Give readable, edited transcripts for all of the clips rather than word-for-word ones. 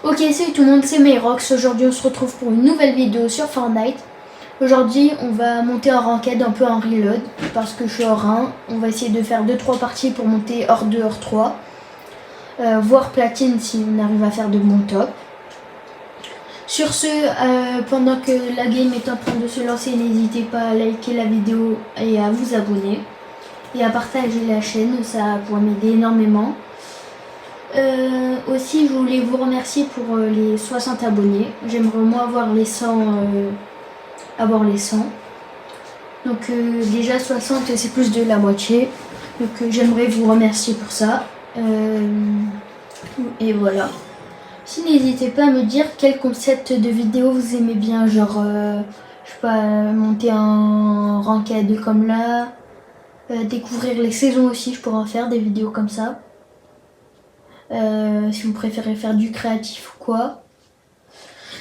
Ok, salut tout le monde, c'est Myrox. Aujourd'hui on se retrouve pour une nouvelle vidéo sur Fortnite. Aujourd'hui on va monter en ranked, un peu en reload, parce que je suis hors 1. On va essayer de faire 2-3 parties pour monter hors 2, hors 3. Voire platine si on arrive à faire de bons top. Sur ce, pendant que la game est en train de se lancer, n'hésitez pas à liker la vidéo et à vous abonner. Et à partager la chaîne, ça pourrait m'aider énormément. Aussi, je voulais vous remercier pour les 60 abonnés. J'aimerais moi avoir les 100. Donc déjà 60, c'est plus de la moitié. Donc j'aimerais vous remercier pour ça. Et voilà. Si n'hésitez pas à me dire quel concept de vidéo vous aimez bien. Genre, je sais pas, monter un ranked comme là. Découvrir les saisons aussi, je pourrais en faire des vidéos comme ça. Si vous préférez faire du créatif ou quoi.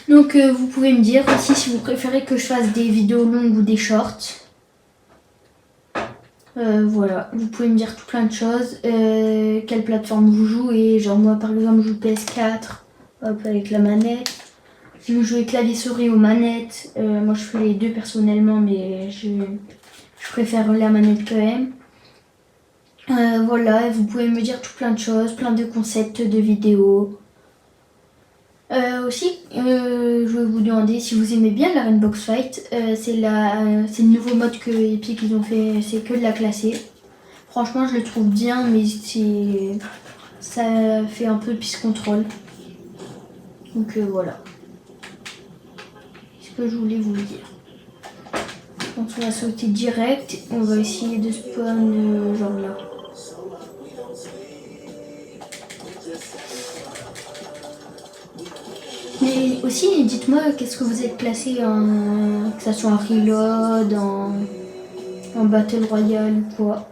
Donc vous pouvez me dire aussi si vous préférez que je fasse des vidéos longues ou des shorts. Voilà, vous pouvez me dire tout plein de choses. Quelle plateforme vous jouez. Genre moi par exemple je joue PS4 hop, avec la manette. Si vous jouez clavier souris ou manette, moi je fais les deux personnellement mais je préfère la manette quand même. Voilà, vous pouvez me dire tout plein de choses, plein de concepts de vidéos. Aussi, je vais vous demander si vous aimez bien la Rainbow Fight. C'est le nouveau mode que Epic ils ont fait, c'est que de la classer. Franchement, je le trouve bien, mais ça fait un peu pisse contrôle. Donc voilà. C'est ce que je voulais vous dire. Donc on va sauter direct. On va essayer de spawn genre là. Mais aussi, dites-moi qu'est-ce que vous êtes classé que ça soit en reload, en battle royale ou quoi.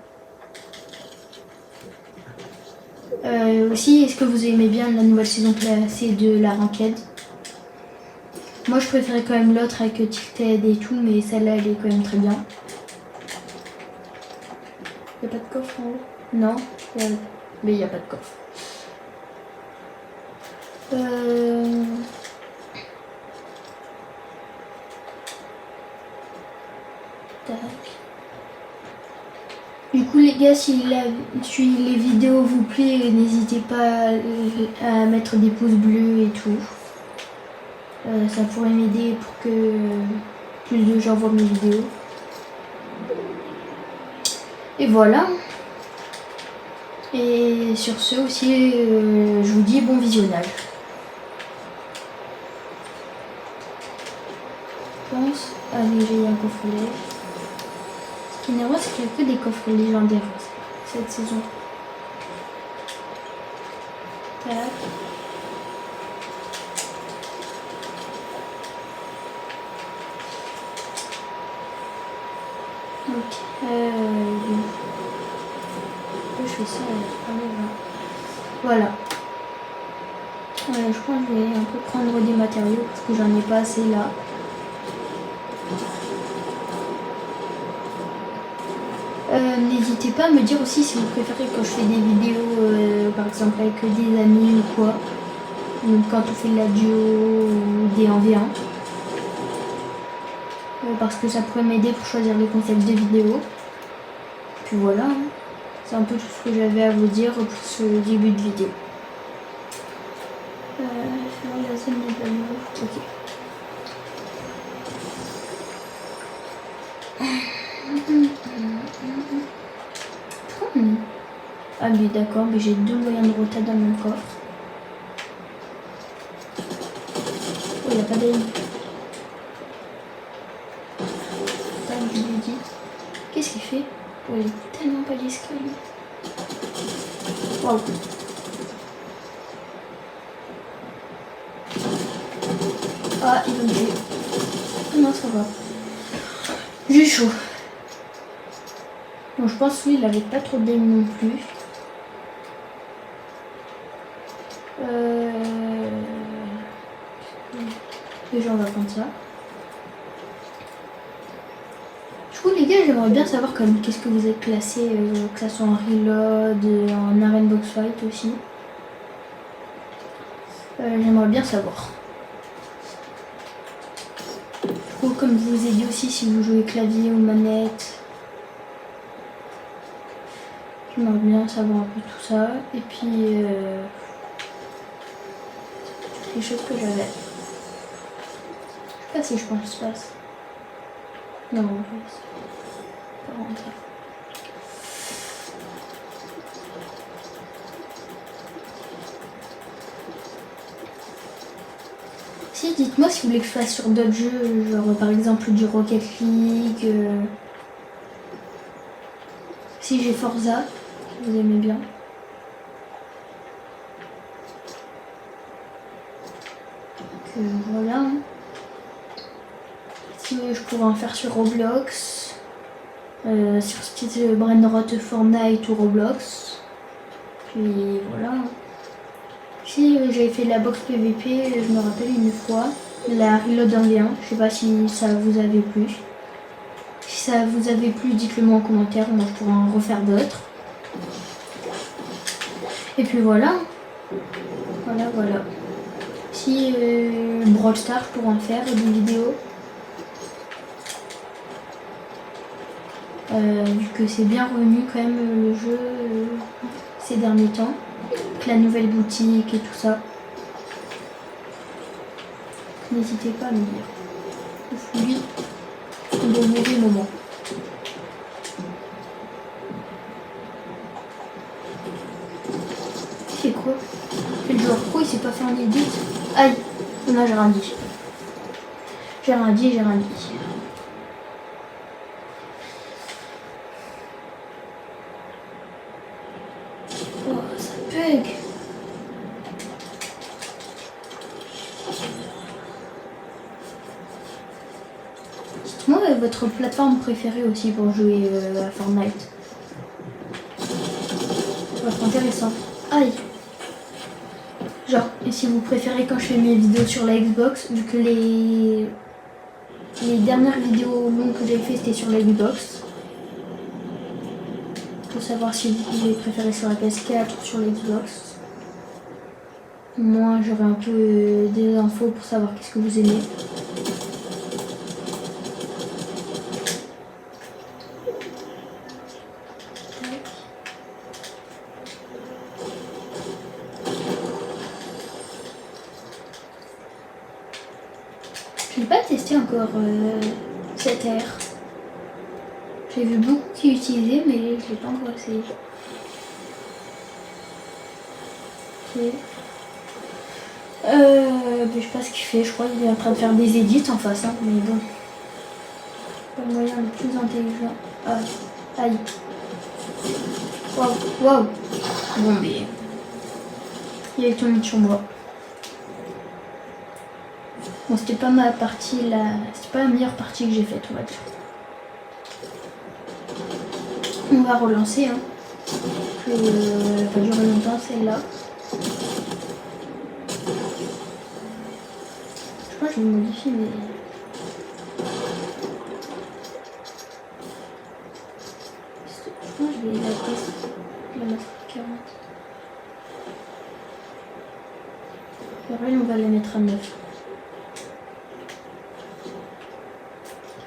Aussi, est-ce que vous aimez bien la nouvelle saison classée de la ranked? Moi, je préférais quand même l'autre avec Tilted et tout, mais celle-là, elle est quand même très bien. Y'a pas de coffre en haut? Non, mais y a pas de coffre. Tac. Du coup les gars, si les vidéos vous plaît, n'hésitez pas à mettre des pouces bleus et tout. Ça pourrait m'aider pour que plus de gens voient mes vidéos. Et voilà. Et sur ce aussi, je vous dis bon visionnage. Je pense. Allez, j'ai un coffret. Ce qui est énervant, c'est qu'il n'y a que des coffres légendaires cette saison. Tac. Ok. Je fais ça. Voilà. Je crois que je vais un peu prendre des matériaux parce que j'en ai pas assez là. N'hésitez pas à me dire aussi si vous préférez quand je fais des vidéos par exemple avec des amis ou quoi, ou quand on fait de la duo ou des 1v1, parce que ça pourrait m'aider pour choisir les concepts de vidéos. Puis voilà, hein. C'est un peu tout ce que j'avais à vous dire pour ce début de vidéo. La zone n'est pas morte. Ok. Ah mais d'accord, mais j'ai 2 moyens de rota dans mon coffre. Oh, il n'y a pas d'aim. Je lui ai dit. Qu'est-ce qu'il fait? Oh, il est tellement pas discret lui. Waouh. Ah, il va me tuer. Non, ça va. J'ai chaud. Bon, je pense qu'il avait pas trop d'aim non plus. Déjà, on va prendre ça. Du coup, les gars, j'aimerais bien savoir quand même qu'est-ce que vous êtes classé, que ça soit en reload, en Rainbow Fight aussi. J'aimerais bien savoir. Ou comme je vous ai dit aussi, si vous jouez clavier ou manette, j'aimerais bien savoir un peu tout ça. Et puis, toutes les choses que j'avais. Je sais pas si je pense pas. Non, je sais pas rentrer. Si, dites-moi si vous voulez que je fasse sur d'autres jeux, genre par exemple du Rocket League. Si j'ai Forza, si vous aimez bien. Donc voilà. Hein. Si je pourrais en faire sur Roblox, sur style Brainrot, Fortnite ou Roblox. Puis voilà. Si j'avais fait la box PVP, je me rappelle une fois, la Reload 1v1, je sais pas si ça vous avait plu. Si ça vous avait plu, dites-le moi en commentaire, moi je pourrais en refaire d'autres. Et puis voilà. Voilà. Si Brawl Stars, je pourrais en faire des vidéos. Vu que c'est bien revenu quand même le jeu ces derniers temps. Avec la nouvelle boutique et tout ça. N'hésitez pas à me dire. Lui, un bon mauvais moment. C'est quoi? C'est le genre quoi? Il s'est pas fait un edit? Aïe! Non, j'ai rien dit. J'ai rien dit. Oh, ça bug! Dites-moi votre plateforme préférée aussi pour jouer à Fortnite. Ça va être intéressant. Aïe! Genre, et si vous préférez quand je fais mes vidéos sur la Xbox, vu que les dernières vidéos longues que j'avais fait c'était sur la Xbox. Pour savoir si vous pouvez préférer sur la PS4 ou sur la Xbox. Moi j'aurai un peu des infos pour savoir qu'est-ce que vous aimez. Je n'ai pas testé encore cette air. J'ai vu beaucoup qui utilisaient, mais je l'ai pas encore essayé. Ok. Je sais pas ce qu'il fait, je crois qu'il est en train de faire des edits en face, hein, mais bon. Pas le moyen le plus intelligent. Aïe. Waouh. Bon, mais. Il est tombé sur moi. Bon, c'était pas ma partie là. C'était pas la meilleure partie que j'ai faite, on va dire. On va relancer, hein. Ça va durer longtemps celle-là. Je crois que je vais modifier mais. Je crois que je vais la tester. Je vais la mettre à 40. Pareil, on va la mettre à 9.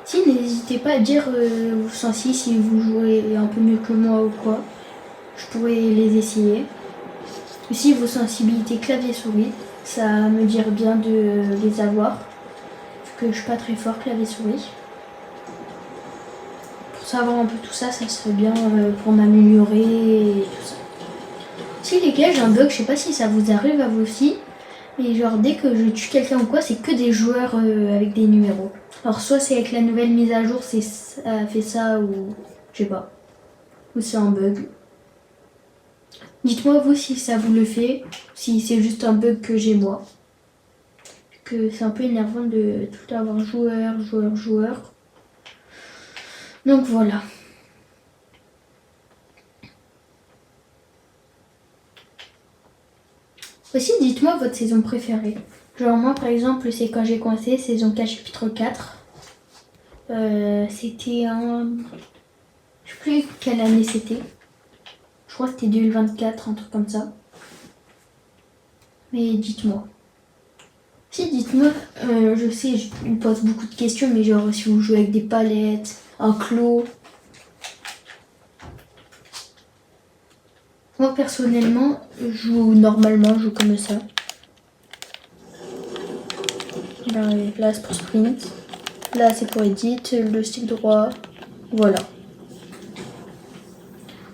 Si, n'hésitez pas à dire vos sensi si vous jouez un peu mieux que moi ou quoi. Je pourrais les essayer. Aussi vos sensibilités clavier-souris, ça me dirait bien de les avoir. Vu que je suis pas très fort clavier-souris. Pour savoir un peu tout ça, ça serait bien pour m'améliorer et tout ça. Si les gars, j'ai un bug, je sais pas si ça vous arrive à vous aussi. Mais genre dès que je tue quelqu'un ou quoi, c'est que des joueurs avec des numéros. Alors soit c'est avec la nouvelle mise à jour, ça fait ça ou je sais pas. Ou c'est un bug. Dites-moi vous si ça vous le fait, si c'est juste un bug que j'ai moi. Que c'est un peu énervant de tout avoir joueur. Donc voilà. Aussi, dites-moi votre saison préférée. Genre moi par exemple, c'est quand j'ai coincé, saison 4, chapitre 4. C'était un... Je sais plus quelle année c'était. Je crois que c'était 2024, un truc comme ça. Mais dites-moi. Si, dites-moi, je sais, je vous pose beaucoup de questions, mais genre si vous jouez avec des palettes, un clos. Moi personnellement, je joue normalement, je joue comme ça. Là c'est pour sprint, là c'est pour edit, le stick droit, voilà.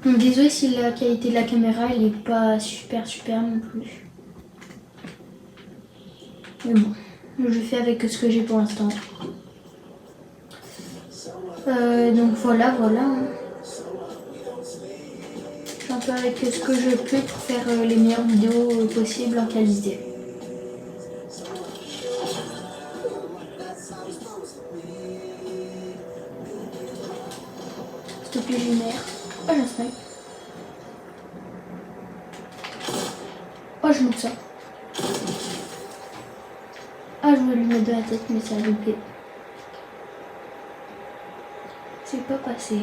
Bon, désolé si la qualité de la caméra elle est pas super non plus. Mais bon, je fais avec ce que j'ai pour l'instant. Donc voilà. Je fais un peu avec ce que je peux pour faire les meilleures vidéos possibles en qualité. S'il te plaît, lumière. Oh, j'ai un snipe. Oh, je loupe ça. Ah, je voulais lui mettre de la tête, mais ça a loupé. C'est pas passé.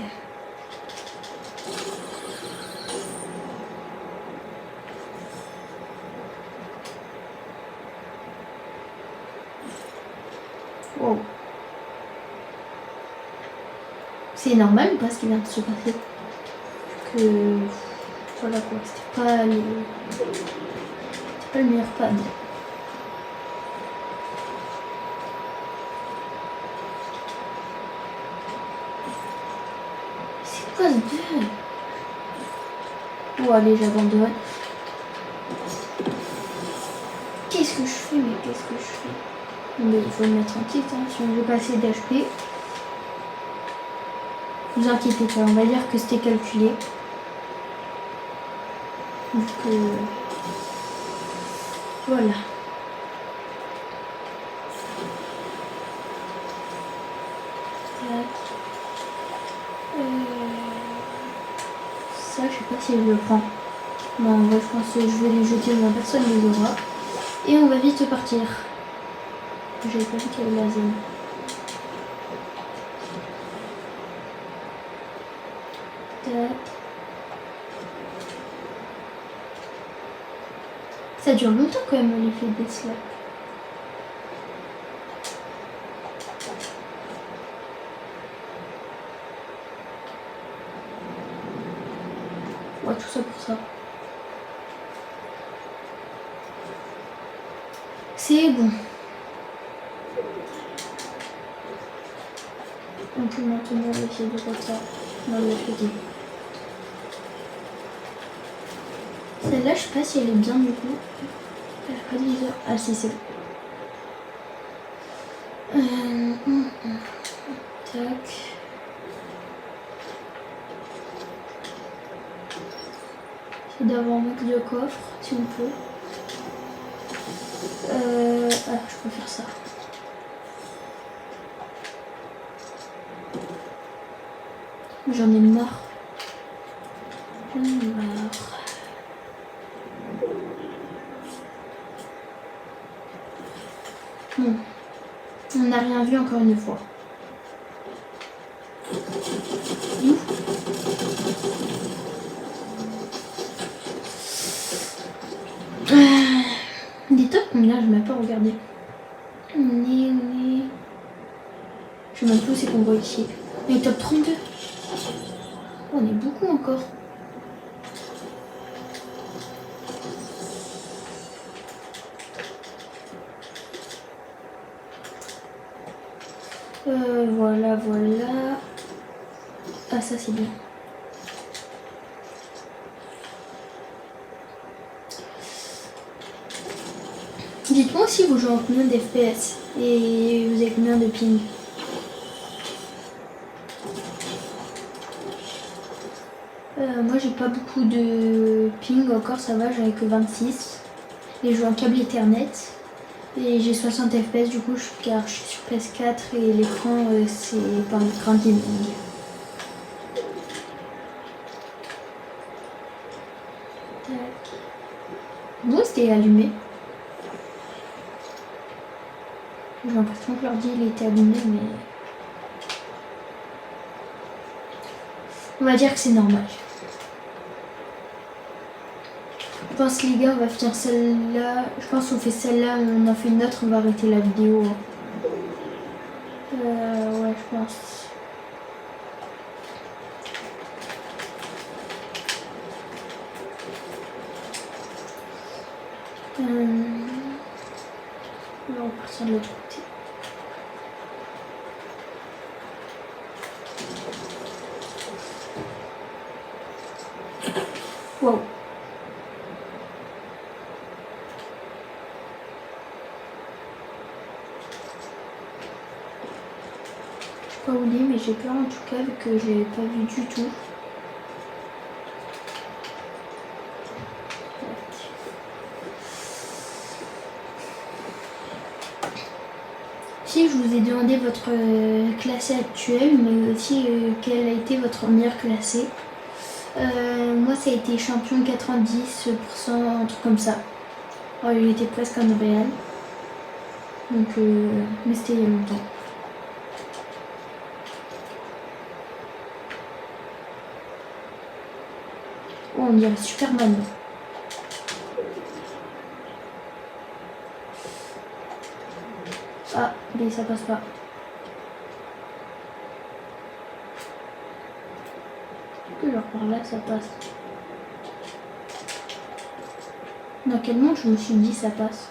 Wow. C'est normal ou pas ce qui vient de se passer? Que voilà quoi, c'était pas le meilleur pad. C'est quoi ce bug? Bon allez, j'abandonne. Qu'est-ce que je fais? Mais qu'est-ce que je fais? Mais il faut me mettre en petite, hein, si on veut passer d'HP. Ne vous inquiétez pas, on va dire que c'était calculé. Donc voilà. Ça, je sais pas si je le prends. Bon, en vrai, je pense que je vais les jeter, mais personne ne les aura. Et on va vite partir. J'avais pas vu qu'il y avait la zone. Tac. Ça dure longtemps quand même l'effet des slaps. Ouais, tout ça pour ça. C'est bon. On peut maintenir l'effet de retard dans le FD. Celle-là, je sais pas si elle est bien du coup. Elle a pas de viseur. Ah si, c'est bon. Tac. C'est d'avoir un max de coffre, si on peut. Je peux faire ça. J'en ai marre. Bon. On n'a rien vu encore une fois. Des top combien? Je n'ai même pas regardé. On est. Je sais même plus où c'est qu'on voit ici. On est top 32. On est beaucoup encore. Voilà. Ah, ça c'est bien. Dites-moi aussi vous jouez en combien d'FPS et vous avez combien de ping. Moi j'ai pas beaucoup de ping encore, ça va, j'en ai que 26. Et je joue en câble Ethernet. Et j'ai 60 FPS du coup car je suis sur PS4 et l'écran c'est pas un écran gaming. Bon, c'était allumé. J'ai l'impression que l'ordi il était allumé, mais on va dire que c'est normal. pense les gars, on va finir celle-là. Je pense qu'on fait celle-là, on en fait une autre, on va arrêter la vidéo. Ouais, je pense. On va partir de l'autre côté. Wow. Je sais pas où il est, mais j'ai peur en tout cas vu que je l'ai pas vu du tout. Si je vous ai demandé votre classé actuel, mais aussi quel a été votre meilleur classé. Moi ça a été champion 90%, un truc comme ça. Alors, il était presque en Real. Donc mais c'était il y a longtemps. Oh, on dirait Superman. Ah, mais ça passe pas. Genre par là ça passe. Dans quel monde je me suis dit ça passe.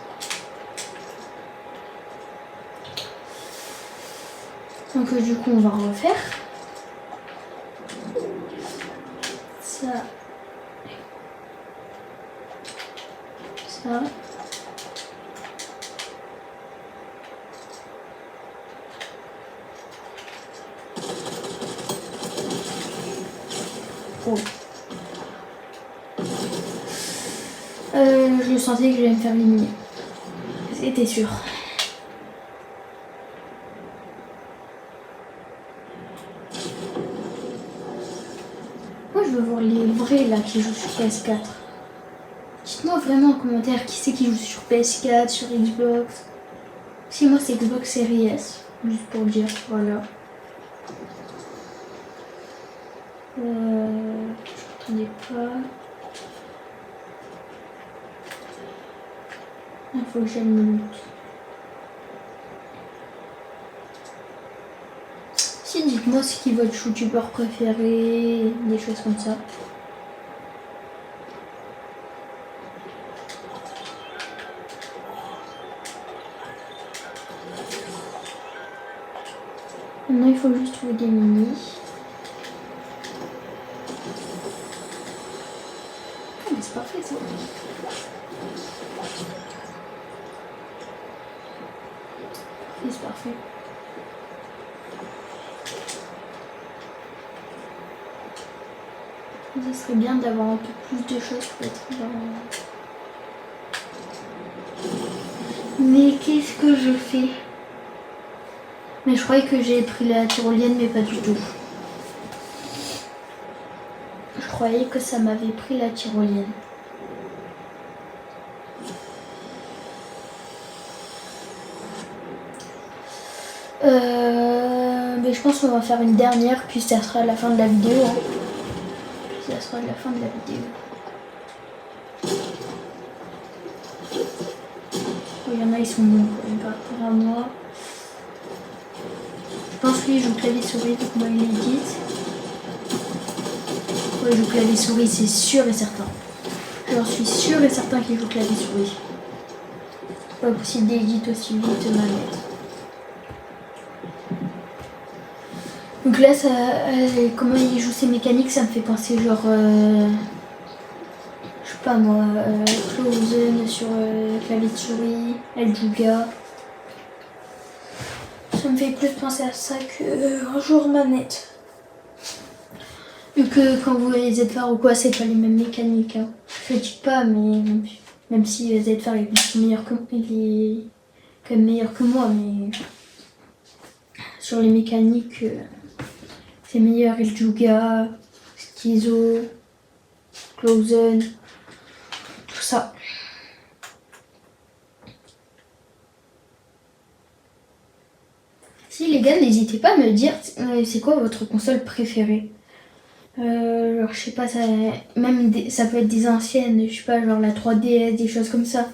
Donc du coup on va refaire. Ça. Ça. Oh. Je le sentais que j'allais me faire éliminer. C'était sûr. Moi je veux voir les vrais là qui jouent sur PS4. Dites-moi vraiment en commentaire qui c'est qui joue sur PS4, sur Xbox. Si moi c'est Xbox Series S, juste pour dire, voilà. Je m'attendais pas. Il faut que j'aille me loot. Si, dites-moi ce qui est votre youtubeur préféré, des choses comme ça. Maintenant, il faut juste trouver des minis. Ah, mais c'est parfait ça. C'est parfait. Ça serait bien d'avoir un peu plus de choses pour être dans... Mais qu'est-ce que je fais? Mais je croyais que j'ai pris la tyrolienne, mais pas du tout. Je croyais que ça m'avait pris la tyrolienne. Mais je pense qu'on va faire une dernière, puis ça sera la fin de la vidéo. Hein. Puis ça sera la fin de la vidéo. Il y en a, ils sont bons par rapport à moi. Je pense que lui, il joue clavier souris, donc moi, il est dit. Ouais, il joue clavier souris, c'est sûr et certain. J'en suis sûr et certain qu'il joue clavier souris. Pas possible d'édit aussi vite manette. Donc là, ça, comment il joue ses mécaniques, ça me fait penser genre, je sais pas moi, Closen sur clavier de souris, El Juga. Ça me fait plus penser à ça qu'un jour manette. Vu que quand vous voyez ZFAR ou quoi, c'est pas les mêmes mécaniques. Hein. Je critique pas, mais même si ZFAR est meilleur que, il est quand même meilleur que moi, mais sur les mécaniques. C'est meilleur, El Juga, Schizo, Closen, tout ça. Si les gars, n'hésitez pas à me dire c'est quoi votre console préférée. Genre, je sais pas, ça, même ça peut être des anciennes, je sais pas, genre la 3DS, des choses comme ça.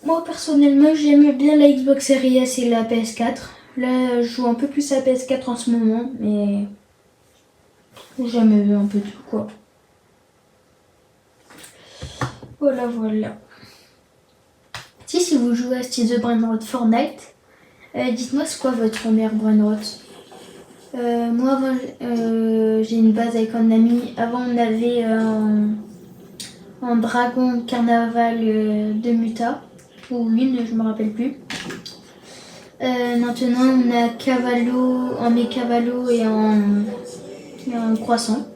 Moi, personnellement, j'aime bien la Xbox Series S et la PS4. Là, je joue un peu plus à la PS4 en ce moment, mais j'aime un peu tout, quoi. Voilà, voilà. Si vous jouez à Steel the Brainrot Fortnite, dites-moi c'est quoi votre meilleur Brainrot. Moi, avant, j'ai une base avec un ami. Avant, on avait un dragon carnaval de Muta, ou une, je me rappelle plus. Maintenant, on a Cavallo, un Mécavallo et un croissant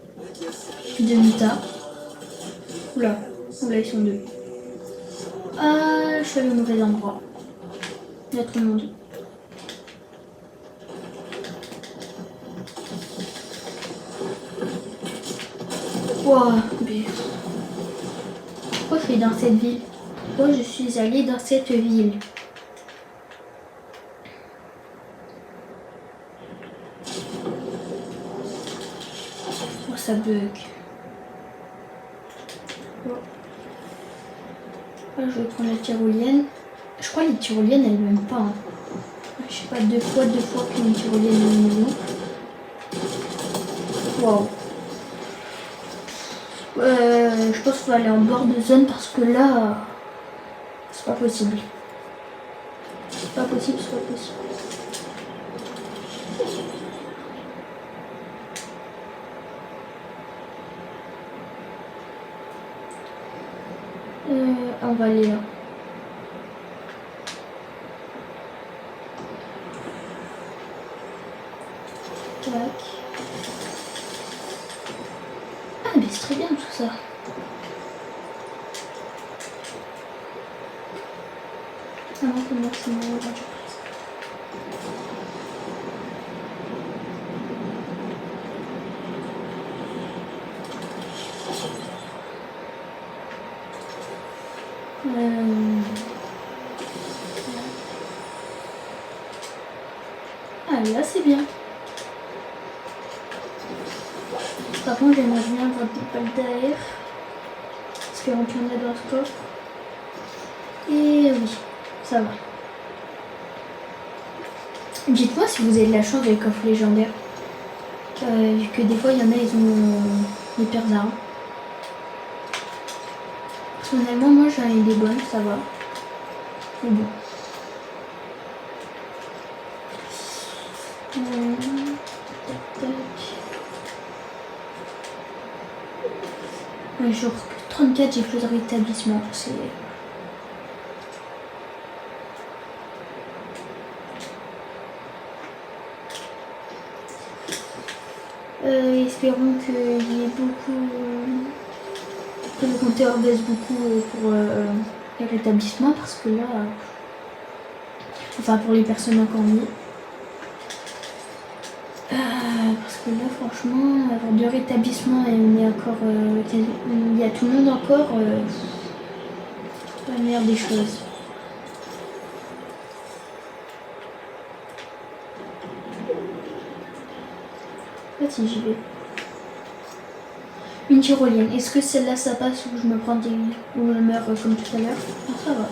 de Muta. Oula, ils sont deux. Ah, je suis allée au mauvais endroit. Il y a tout le monde. Wow, mais pourquoi je suis dans cette ville? Pourquoi je suis allée dans cette ville? Oh, ça bug. Oh. Ah, je vais prendre la tyrolienne. Je crois que les tyroliennes, elles m'aiment pas. Hein. Je sais pas, deux fois qu'une tyrolienne me loupe. Waouh. Je pense qu'il faut aller en bord de zone parce que là, c'est pas possible. C'est pas possible. On va aller là. Tac. Ah, mais c'est très bien tout ça. Ah non, comment c'est mon Ah là c'est bien. Par contre j'aimerais bien avoir des balles d'air. Parce qu'il y a un dans ce coffre. Et oui, ça va. Dites-moi si vous avez de la chance des coffres légendaires. Vu que des fois il y en a, ils ont des pires armes. Personnellement moi j'en ai des bonnes, ça va. Mais bon. Jour 34, j'ai plus de rétablissement. C'est... espérons qu'il y ait beaucoup... que le compteur baisse beaucoup pour les rétablissements parce que là... enfin pour les personnes encore en vie. Parce que là franchement, avoir deux rétablissements et on est encore... il y a tout le monde encore... c'est pas la meilleure des choses. Si j'y vais. Une tyrolienne. Est-ce que celle-là ça passe ou je me prends des... ou je meurs comme tout à l'heure? Ah, ça va.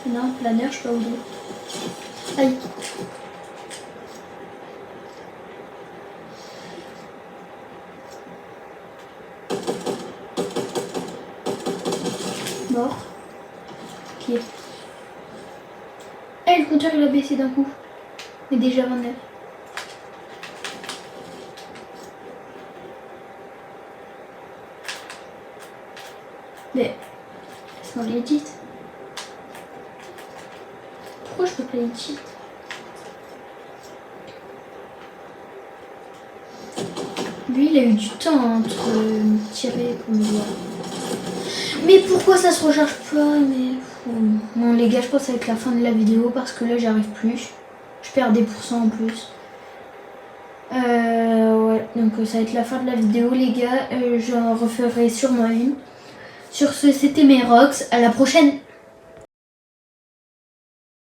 Non, planeur, je sais pas où il est. Aïe. Mort. Ok. Eh, le compteur il a baissé d'un coup. Il est déjà 29. Mais, c'est dans l'edit. Pourquoi je peux pas l'edit? Lui, il a eu du temps entre tirer pour me voir. Mais pourquoi ça se recharge pas? Mais bon, les gars, je pense que ça va être la fin de la vidéo parce que là, j'arrive plus. Je perds des pourcents en plus. Ouais, donc ça va être la fin de la vidéo, les gars. J'en referai sûrement une. Sur ce, c'était Merox. À la prochaine!